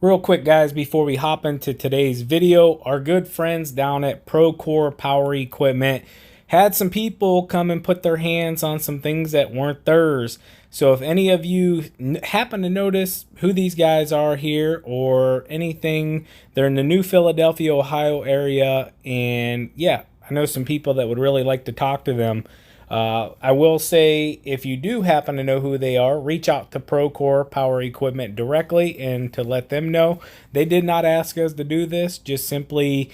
Real quick, guys, before we hop into today's video, our good friends down at Procore Power Equipment had some people come and put their hands on some things that weren't theirs. So if any of you happen to notice who these guys are here or anything, they're in the New Philadelphia, Ohio area. And yeah, I know some people that would really like to talk to them. I will say, if you do happen to know who they are, reach out to Procore Power Equipment directly and to let them know. They did not ask us to do this, just simply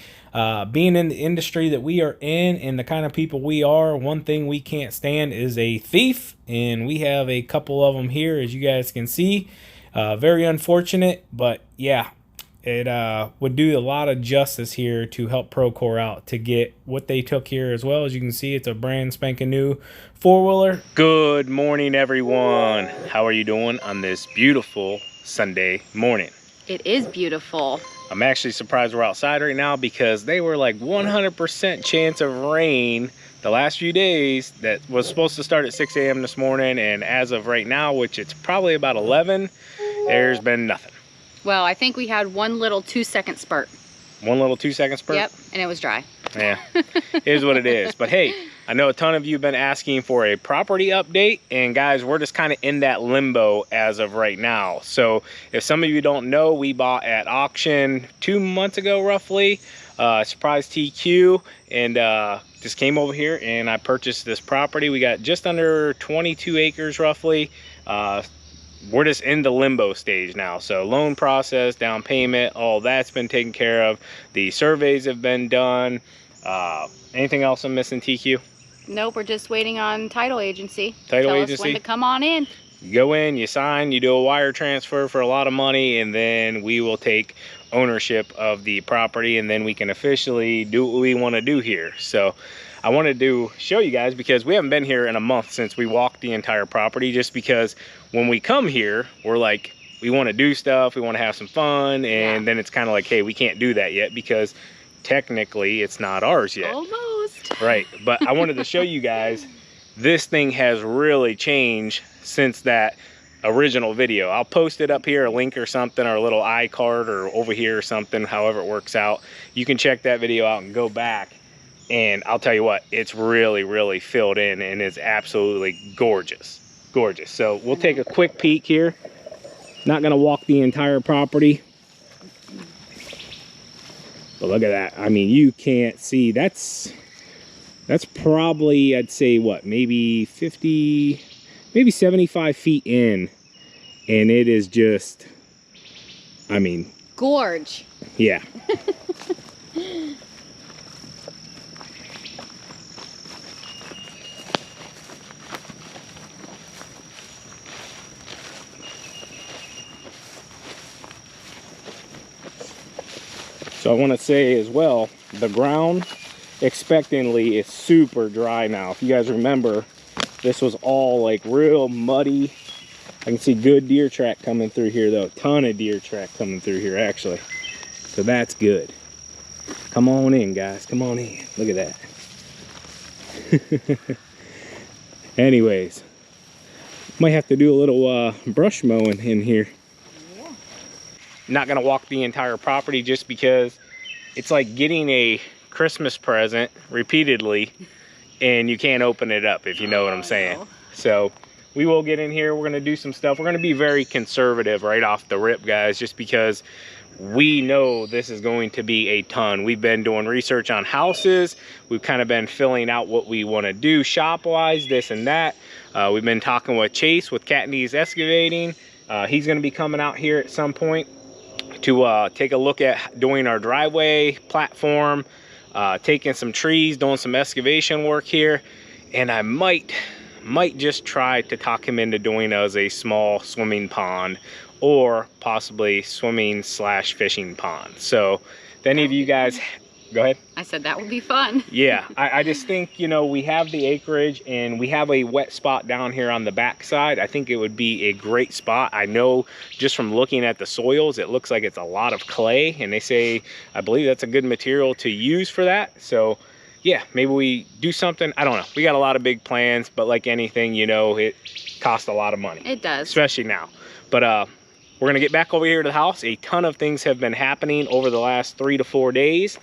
being in the industry that we are in and the kind of people we are, one thing we can't stand is a thief, and we have a couple of them here, as you guys can see. Very unfortunate, but yeah, it would do a lot of justice here to help Procore out to get what they took here. As well as you can see, it's a brand spanking new four-wheeler. Good morning, everyone. How are you doing on this beautiful Sunday morning? It is beautiful. I'm actually surprised we're outside right now because they were like 100% chance of rain the last few days. That was supposed to start at 6 a.m. this morning, and as of right now, which it's probably about 11, there's been nothing. Well, I think we had one little 2-second spurt. One little 2-second spurt? Yep, and it was dry. Yeah, it is what it is. But hey, I know a ton of you have been asking for a property update, and guys, we're just kind of in that limbo as of right now. So if some of you don't know, we bought at auction 2 months ago roughly, surprise TQ, and just came over here and I purchased this property. We got just under 22 acres roughly. We're just in the limbo stage now. So loan process, down payment, all that's been taken care of. The surveys have been done. Anything else I'm missing, TQ? Nope, we're just waiting on title agency. Title Tell agency? us when to come on in. You go in, you sign, you do a wire transfer for a lot of money, and then we will take ownership of the property, and then we can officially do what we want to do here. So I wanted to show you guys because we haven't been here in a month since we walked the entire property, just because when we come here, we're like, we want to do stuff, we want to have some fun, and then it's kind of like, hey, we can't do that yet because technically it's not ours yet. Almost. Right, but I wanted to show you guys this thing has really changed since that original video. I'll post it up here, a link or something, or a little iCard or over here or something, however it works out. You can check that video out and go back. And I'll tell you what, it's really filled in and it's absolutely gorgeous. Gorgeous. So we'll take a quick peek here. Not gonna walk the entire property. But look at that. I mean, you can't see. That's probably, I'd say what, maybe 50, maybe 75 feet in. And it is just, I mean, gorge. Yeah. So I want to say as well, the ground expectantly is super dry now. If you guys remember, this was all like real muddy. I can see good deer track coming through here though. Ton of deer track coming through here actually. So that's good. Come on in, guys. Come on in. Look at that. Anyways, might have to do a little brush mowing in here. Not gonna walk the entire property just because it's like getting a Christmas present repeatedly and you can't open it up, if you know what I'm saying. No. So we will get in here, we're gonna do some stuff. We're gonna be very conservative right off the rip, guys, just because we know this is going to be a ton. We've been doing research on houses. We've kind of been filling out what we want to do shop wise, this and that. We've been talking with Chase with Catney's Excavating. He's going to be coming out here at some point to take a look at doing our driveway platform, taking some trees, doing some excavation work here. And I might just try to talk him into doing as a small swimming pond, or possibly swimming / fishing pond. So if any of you guys, go ahead. I said that would be fun. Yeah, I just think, you know, we have the acreage and we have a wet spot down here on the back side. I think it would be a great spot. I know just from looking at the soils, it looks like it's a lot of clay, and they say, I believe that's a good material to use for that. So yeah, maybe we do something. I don't know. We got a lot of big plans, but like anything, you know, it costs a lot of money. It does. Especially now. But we're gonna get back over here to the house. A ton of things have been happening over the last 3 to 4 days,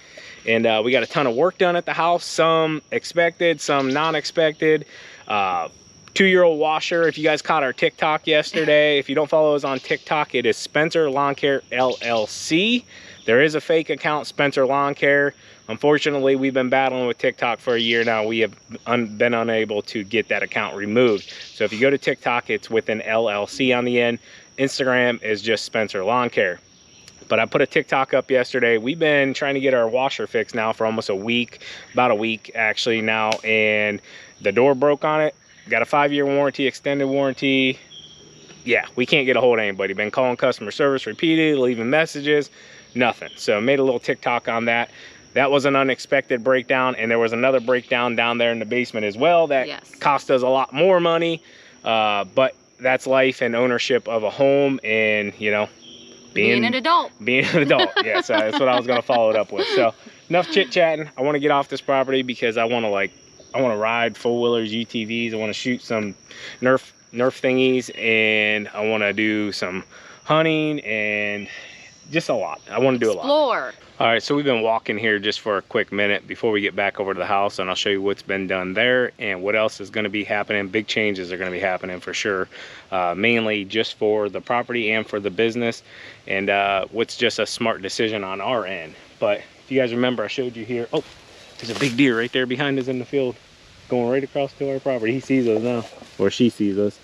and we got a ton of work done at the house, some expected, some non-expected. 2-year-old washer. If you guys caught our TikTok yesterday, if you don't follow us on TikTok, it is Spencer Lawn Care LLC. There is a fake account, Spencer Lawn Care. Unfortunately, we've been battling with TikTok for a year now. We have been unable to get that account removed. So if you go to TikTok, it's with an LLC on the end. Instagram is just Spencer Lawn Care. But I put a TikTok up yesterday. We've been trying to get our washer fixed now for almost a week, about a week actually now, and the door broke on it. Got a 5-year warranty, extended warranty. Yeah, we can't get a hold of anybody. Been calling customer service repeatedly, leaving messages, nothing. So made a little TikTok on that. That was an unexpected breakdown, and there was another breakdown down there in the basement as well that cost us a lot more money. But that's life and ownership of a home, and you know, being an adult. Being an adult, yeah. So that's what I was gonna follow it up with. So enough chit chatting. I want to get off this property because I want to ride 4-wheelers, UTVs. I want to shoot some Nerf thingies, and I want to do some hunting and just a lot. I want to do a lot. Explore. All right, so we've been walking here just for a quick minute before we get back over to the house, and I'll show you what's been done there and what else is going to be happening. Big changes are going to be happening for sure, mainly just for the property and for the business, and what's just a smart decision on our end. But if you guys remember, I showed you here. Oh, there's a big deer right there behind us in the field, going right across to our property. He sees us now, or she sees us.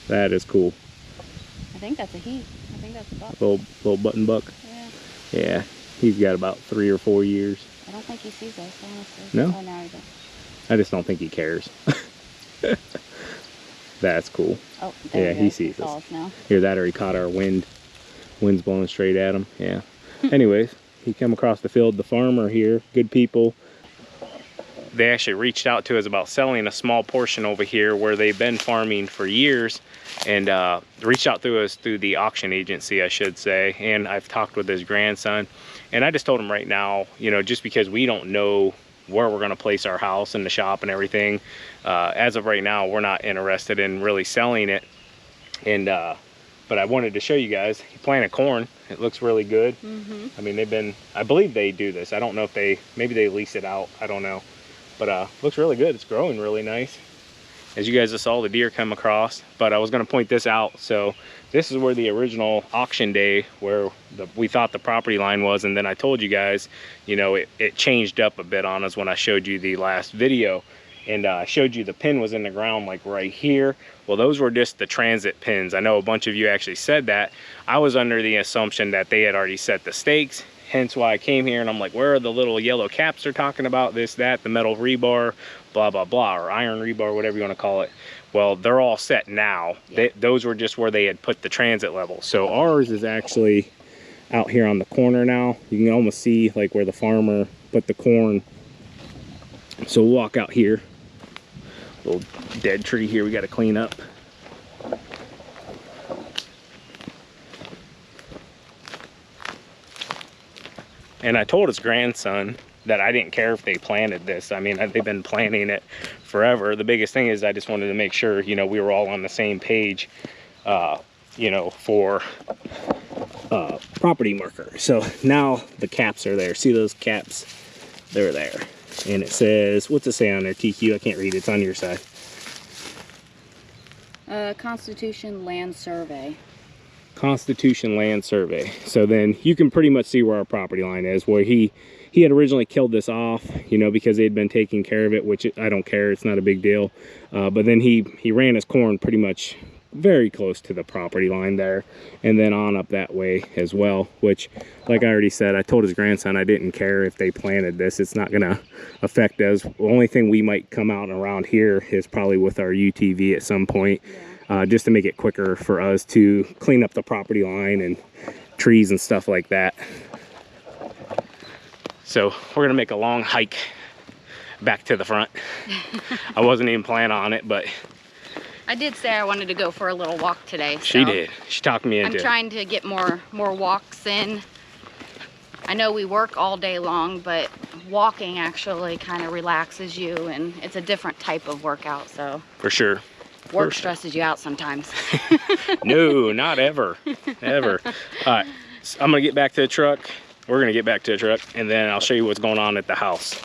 That is cool. I think that's a he. I think that's a buck. Little button buck. Yeah. Yeah, he's got about 3 or 4 years. I don't think he sees us, honestly. No? Oh, no, he doesn't. I just don't think he cares. That's cool. Oh, there yeah, he sees us. us. Now. Either that or he caught our wind. Wind's blowing straight at him. Yeah. Anyways, he came across the field. The farmer here, good people. They actually reached out to us about selling a small portion over here where they've been farming for years, and reached out to us through the auction agency, I should say. And I've talked with his grandson, and I just told him right now, you know, just because we don't know where we're going to place our house and the shop and everything, as of right now, we're not interested in really selling it. And but I wanted to show you guys. He planted corn. It looks really good. I mean, I believe they do this. I don't know if maybe they lease it out. I don't know. But looks really good. It's growing really nice. As you guys just saw, the deer come across. But I was going to point this out. So this is where the original auction day, where we thought the property line was. And then I told you guys, you know, it changed up a bit on us when I showed you the last video. And I showed you the pin was in the ground, like right here. Well, those were just the transit pins. I know a bunch of you actually said that. I was under the assumption that they had already set the stakes. Hence why I came here, and I'm like, where are the little yellow caps they're talking about? This, that, the metal rebar, blah, blah, blah, or iron rebar, whatever you want to call it. Well, they're all set now. Yeah. Those were just where they had put the transit level. So ours is actually out here on the corner now. You can almost see like where the farmer put the corn. So we'll walk out here. Little dead tree here we got to clean up. And I told his grandson that I didn't care if they planted this. I mean, they've been planting it forever. The biggest thing is I just wanted to make sure, you know, we were all on the same page, you know, for property marker. So now the caps are there. See those caps? They're there. And it says, what's it say on there, TQ? I can't read it. It's on your side. Constitution Land Survey. Constitution Land Survey. So then you can pretty much see where our property line is, where he had originally killed this off, you know, because they had been taking care of it, which I don't care, it's not a big deal. But then he ran his corn pretty much very close to the property line there, and then on up that way as well, which, like I already said, I told his grandson I didn't care if they planted this. It's not gonna affect us. The only thing we might come out around here is probably with our UTV at some point. Just to make it quicker for us to clean up the property line and trees and stuff like that. So we're gonna make a long hike back to the front. I wasn't even planning on it, but I did say I wanted to go for a little walk today. So she did. She talked me into it. I'm trying to get more walks in. I know we work all day long, but walking actually kind of relaxes you, and it's a different type of workout. So for sure. Work stresses you out sometimes. No, not ever. Ever. All right, so I'm gonna get back to the truck. We're gonna get back to the truck, and then I'll show you what's going on at the house.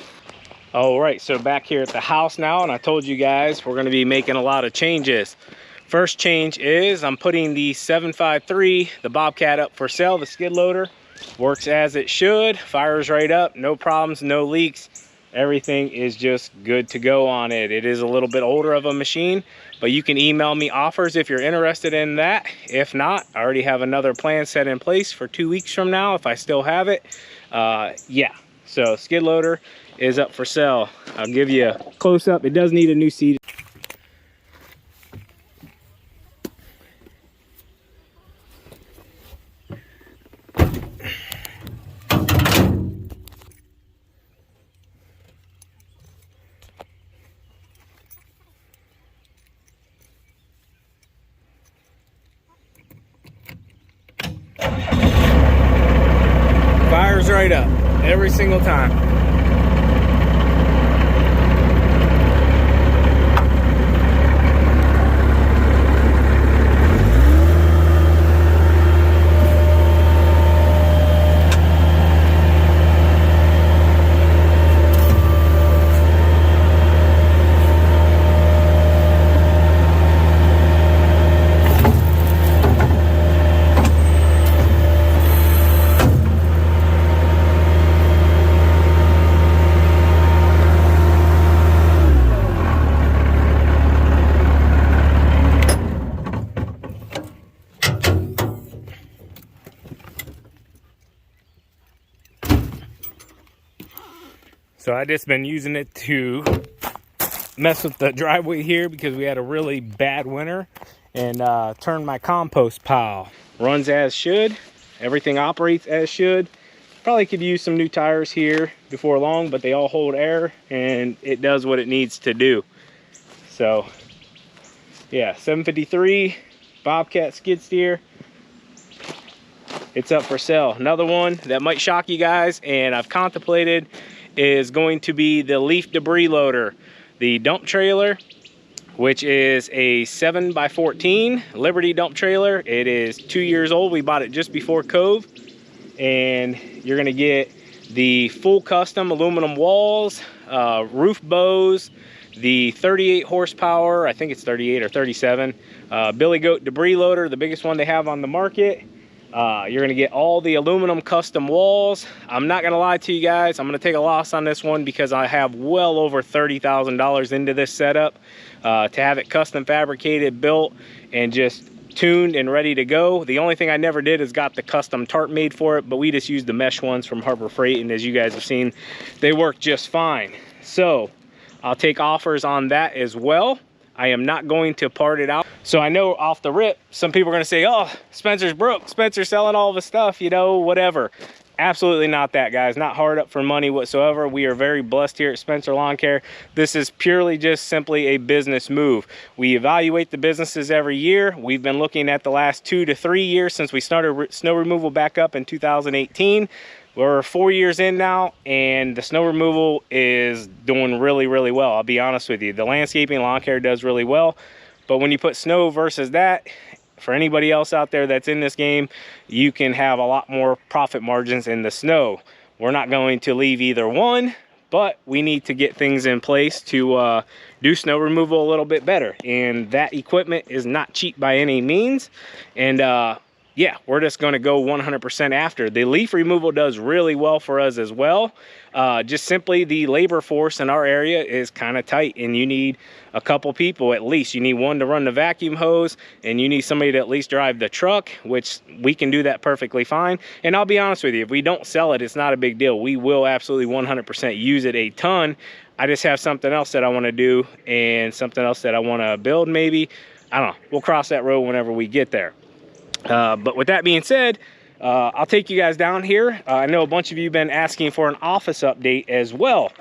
All right, so back here at the house now, and I told you guys we're gonna be making a lot of changes. First change is I'm putting the 753, the Bobcat, up for sale. The skid loader works as it should, fires right up, no problems, no leaks. Everything is just good to go on it. It is a little bit older of a machine, but you can email me offers if you're interested in that. If not, I already have another plan set in place for 2 weeks from now if I still have it. Yeah, so skid loader is up for sale. I'll give you a close up. It does need a new seat. Fires right up every single time. So I just been using it to mess with the driveway here because we had a really bad winter, and turn my compost pile. Runs as should. Everything operates as should. Probably could use some new tires here before long, but they all hold air and it does what it needs to do. So yeah, 753 Bobcat skid steer. It's up for sale. Another one that might shock you guys, and I've contemplated, is going to be the leaf debris loader. The dump trailer, which is a 7x14 Liberty dump trailer. It is 2 years old. We bought it just before Cove. And you're gonna get the full custom aluminum walls, roof bows, the 38 horsepower, I think it's 38 or 37, Billy Goat debris loader, the biggest one they have on the market. You're gonna get all the aluminum custom walls. I'm not gonna lie to you guys, I'm gonna take a loss on this one because I have well over $30,000 into this setup. To have it custom fabricated, built, and just tuned and ready to go. The only thing I never did is got the custom tarp made for it, but we just used the mesh ones from Harbor Freight, and as you guys have seen, they work just fine. So I'll take offers on that as well. I am not going to part it out. So I know off the rip, some people are gonna say, oh, Spencer's broke, Spencer's selling all of his stuff, you know, whatever. Absolutely not that, guys. Not hard up for money whatsoever. We are very blessed here at Spencer Lawn Care. This is purely just simply a business move. We evaluate the businesses every year. We've been looking at the last 2 to 3 years since we started snow removal back up in 2018. We're 4 years in now, and the snow removal is doing really, really well. I'll be honest with you. The landscaping lawn care does really well, but when you put snow versus that, for anybody else out there that's in this game, you can have a lot more profit margins in the snow. We're not going to leave either one, but we need to get things in place to do snow removal a little bit better. And that equipment is not cheap by any means. And yeah, we're just going to go 100% after. The leaf removal does really well for us as well. Just simply the labor force in our area is kind of tight, and you need a couple people at least. You need one to run the vacuum hose, and you need somebody to at least drive the truck, which we can do that perfectly fine. And I'll be honest with you, if we don't sell it, it's not a big deal. We will absolutely 100% use it a ton. I just have something else that I want to do and something else that I want to build maybe. I don't know. We'll cross that road whenever we get there. But with that being said, I'll take you guys down here. I know a bunch of you have been asking for an office update as well.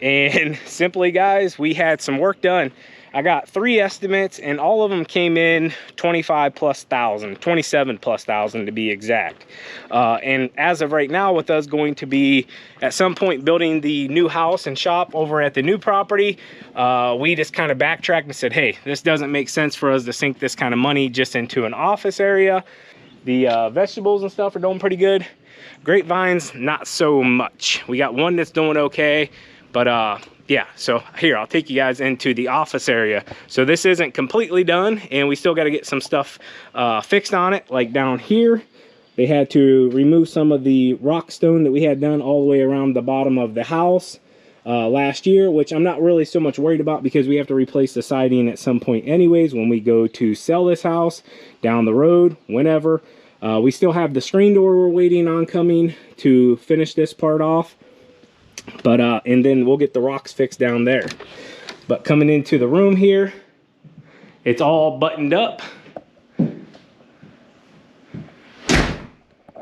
And simply, guys, we had some work done. I got 3 estimates, and all of them came in 27,000 to be exact. And as of right now, with us going to be at some point building the new house and shop over at the new property, we just kind of backtracked and said, hey, this doesn't make sense for us to sink this kind of money just into an office area. The vegetables and stuff are doing pretty good. Grapevines, not so much. We got one that's doing okay, but yeah, so here, I'll take you guys into the office area. So this isn't completely done, and we still got to get some stuff fixed on it. Like down here, they had to remove some of the rock stone that we had done all the way around the bottom of the house last year, which I'm not really so much worried about because we have to replace the siding at some point anyways when we go to sell this house down the road, whenever. We still have the screen door we're waiting on coming to finish this part off. But and then we'll get the rocks fixed down there. But coming into the room here, it's all buttoned up.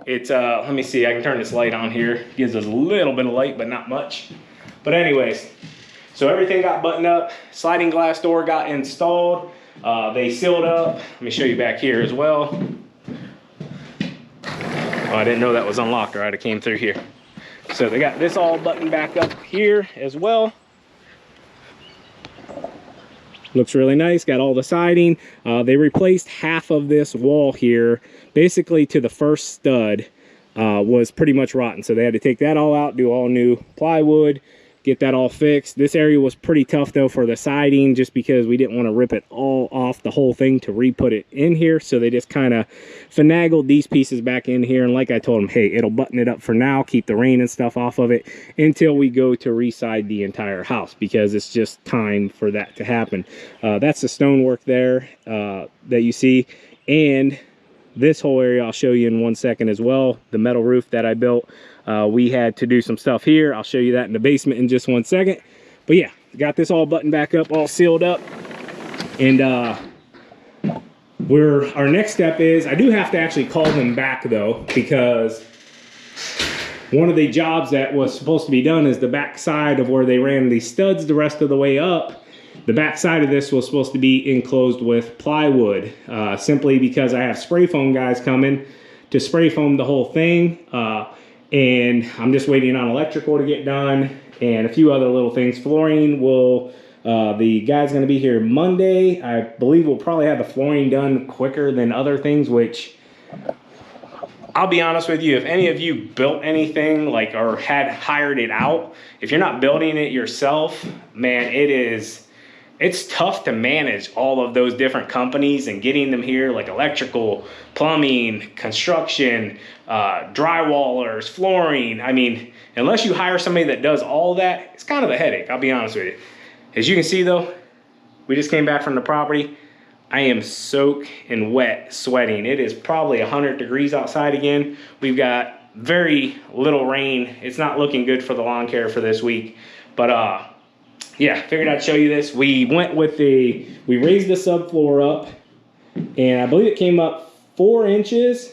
It's let me see, I can turn this light on here. Gives us a little bit of light, but not much. But anyways, so everything got buttoned up. Sliding glass door got installed. They sealed up. Let me show you back here as well. Oh, I didn't know that was unlocked, or I'd have came through here. So they got this all buttoned back up here as well. Looks really nice, got all the siding. They replaced half of this wall here, basically to the first stud was pretty much rotten. So they had to take that all out, do all new plywood, get that all fixed. This area was pretty tough though for the siding, just because we didn't want to rip it all off the whole thing to re-put it in here. So they just kind of finagled these pieces back in here. And like I told them, hey, it'll button it up for now, keep the rain and stuff off of it until we go to re-side the entire house, because it's just time for that to happen. That's the stonework there that you see. And this whole area I'll show you in 1 second as well. The metal roof that I built, we had to do some stuff here. I'll show you that in the basement in just 1 second. But yeah, got this all buttoned back up, all sealed up. And our next step is, I do have to actually call them back though, because one of the jobs that was supposed to be done is the back side of where they ran these studs the rest of the way up. The back side of this was supposed to be enclosed with plywood, simply because I have spray foam guys coming to spray foam the whole thing. And I'm just waiting on electrical to get done and a few other little things. Flooring will, the guy's gonna be here Monday. I believe we'll probably have the flooring done quicker than other things, which I'll be honest with you, if any of you built anything like, or had hired it out, if you're not building it yourself, man, it's tough to manage all of those different companies and getting them here, like electrical, plumbing, construction, drywallers, flooring. I mean, unless you hire somebody that does all that, it's kind of a headache, I'll be honest with you. As you can see though, we just came back from the property. I am soaked and wet, sweating. It is probably 100 degrees outside again. We've got very little rain. It's not looking good for the lawn care for this week, but yeah, figured I'd show you this. We went with we raised the subfloor up, and I believe it came up 4 inches,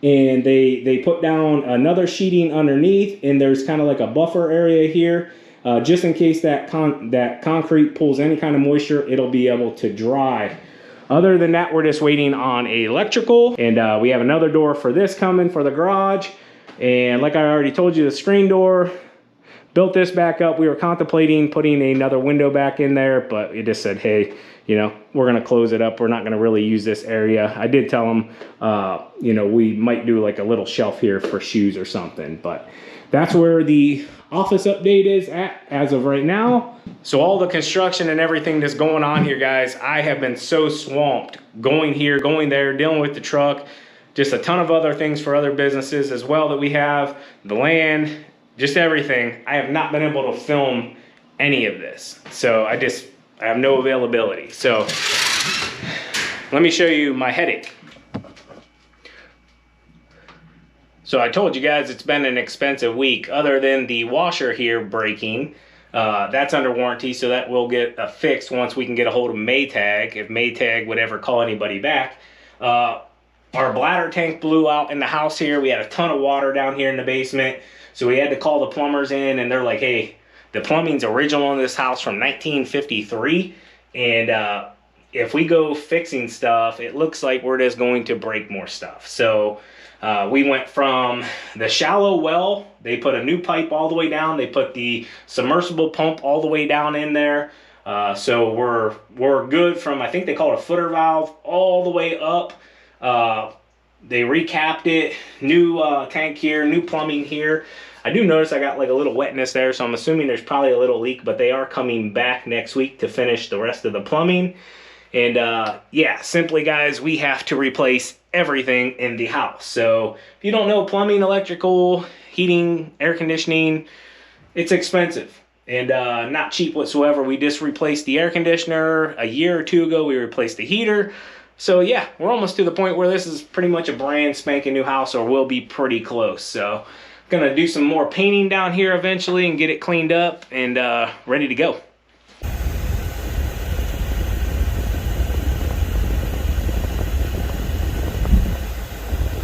and they put down another sheeting underneath, and there's kind of like a buffer area here, just in case that concrete pulls any kind of moisture, it'll be able to dry. Other than that, we're just waiting on electrical, and we have another door for this coming for the garage. And like I already told you, the screen door, built this back up. We were contemplating putting another window back in there, but it just said, hey, you know, we're going to close it up. We're not going to really use this area. I did tell them, you know, we might do like a little shelf here for shoes or something, but that's where the office update is at as of right now. So all the construction and everything that's going on here, guys, I have been so swamped going here, going there, dealing with the truck, just a ton of other things for other businesses as well that we have, the land, just everything. I have not been able to film any of this. So I have no availability. So let me show you my headache. So I told you guys it's been an expensive week, other than the washer here breaking. That's under warranty, so that will get fixed once we can get a hold of Maytag, if Maytag would ever call anybody back. Our bladder tank blew out in the house here. We had a ton of water down here in the basement. So we had to call the plumbers in, and they're like, hey, the plumbing's original in this house from 1953, And if we go fixing stuff, it looks like we're just going to break more stuff. So we went from the shallow well, they put a new pipe all the way down, they put the submersible pump all the way down in there. So we're good from, I think they call it a footer valve, all the way up. They recapped it, new tank here, new plumbing here. I do notice I got like a little wetness there, so I'm assuming there's probably a little leak, but they are coming back next week to finish the rest of the plumbing. And yeah, simply guys, we have to replace everything in the house. So if you don't know plumbing, electrical, heating, air conditioning, it's expensive and not cheap whatsoever. We just replaced the air conditioner a year or two ago. We replaced the heater. So yeah, we're almost to the point where this is pretty much a brand spanking new house, or will be pretty close. So gonna do some more painting down here eventually and get it cleaned up and ready to go.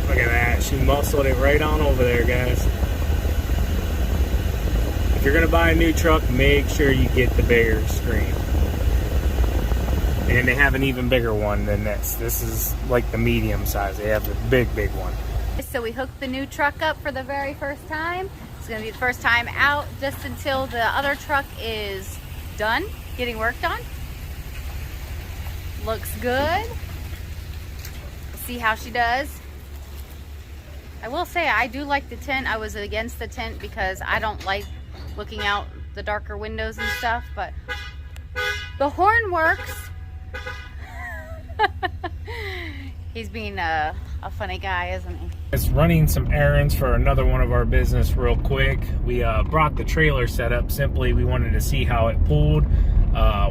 Look at that, she muscled it right on over there, guys. If you're gonna buy a new truck, make sure you get the bigger screen. And they have an even bigger one than this. This is like the medium size. They have the big one. So we hooked the new truck up for the very first time. It's gonna be the first time out just until the other truck is done getting worked on. Looks good. See how she does. I will say I do like the tent. I was against the tent because I don't like looking out the darker windows and stuff, but the horn works. He's being a funny guy, isn't he? It's running some errands for another one of our business real quick. We brought the trailer set up. Simply, we wanted to see how it pulled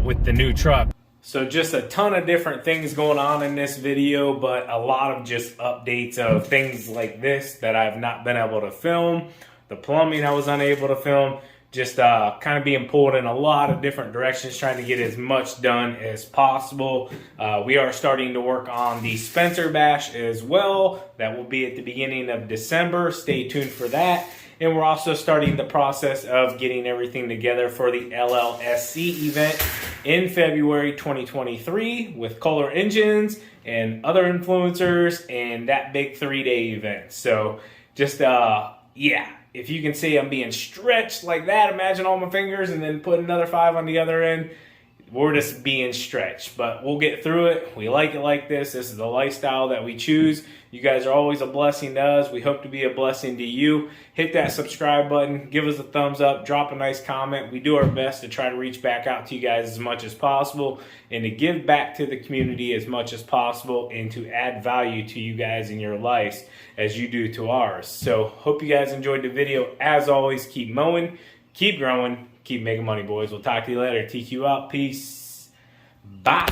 with the new truck. So just a ton of different things going on in this video, but a lot of just updates of things like this that I've not been able to film. The plumbing I was unable to film. Just kind of being pulled in a lot of different directions, trying to get as much done as possible. We are starting to work on the Spencer Bash as well. That will be at the beginning of December. Stay tuned for that. And we're also starting the process of getting everything together for the LLSC event in February 2023 with KOHLER engines and other influencers and that big 3-day event. So just, yeah. If you can see I'm being stretched like that, imagine all my fingers and then put another 5 on the other end. We're just being stretched, but we'll get through it. We like it like this. This is the lifestyle that we choose. You guys are always a blessing to us. We hope to be a blessing to you. Hit that subscribe button. Give us a thumbs up. Drop a nice comment. We do our best to try to reach back out to you guys as much as possible and to give back to the community as much as possible and to add value to you guys in your lives as you do to ours. So hope you guys enjoyed the video. As always, keep mowing, keep growing, keep making money, boys. We'll talk to you later. TQ out. Peace. Bye.